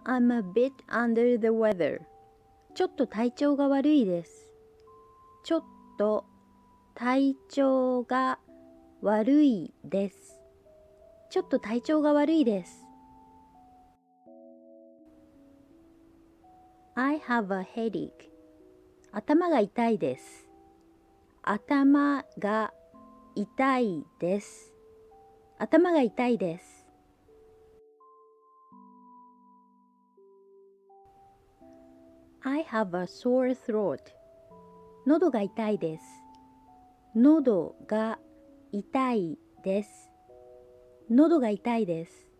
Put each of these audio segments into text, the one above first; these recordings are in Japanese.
I'm a bit under the weather. ちょっと体調が悪いです。ちょっと体調が悪いです。ちょっと体調が悪いです。I have a headache. 頭が痛いです。頭が痛いです。頭が痛いです。I have a sore throat. 喉が痛いです。喉が痛いです。喉が痛いです。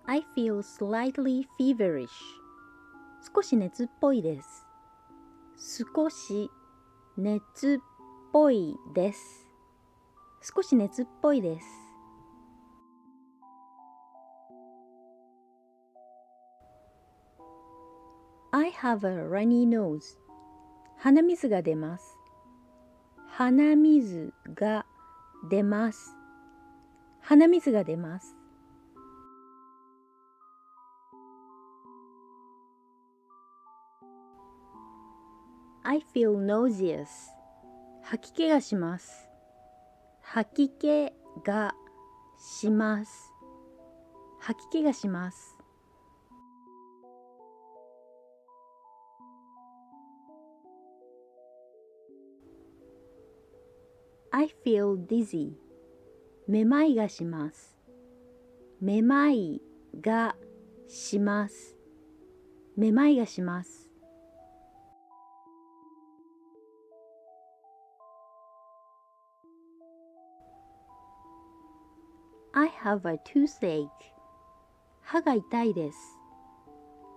I feel slightly feverish. 少し熱っぽいです。少し熱っぽいです。少し熱っぽいです。I have a runny nose. 鼻水が出ます。鼻水が出ます。鼻水が出ます。I feel nauseous. 吐き気がします。吐き気がします。吐き気がします。I feel dizzy. めまいがします。めまいがします。めまいがします。I have a toothache. 歯が痛いです。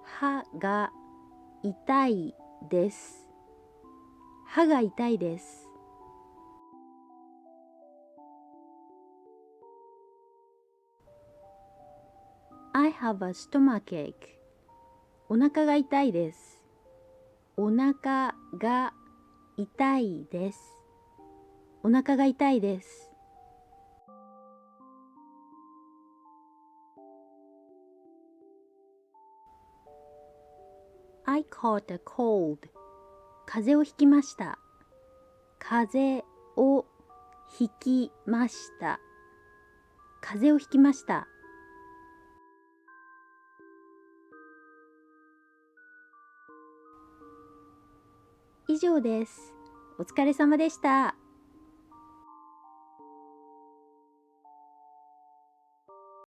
歯が痛いです。歯が痛いです。I have a stomachache. お腹が痛いです。お腹が痛いです。お腹が痛いです。I caught a cold. 風邪をひきました。風邪をひきました。風邪をひきました。以上です。お疲れ様でした。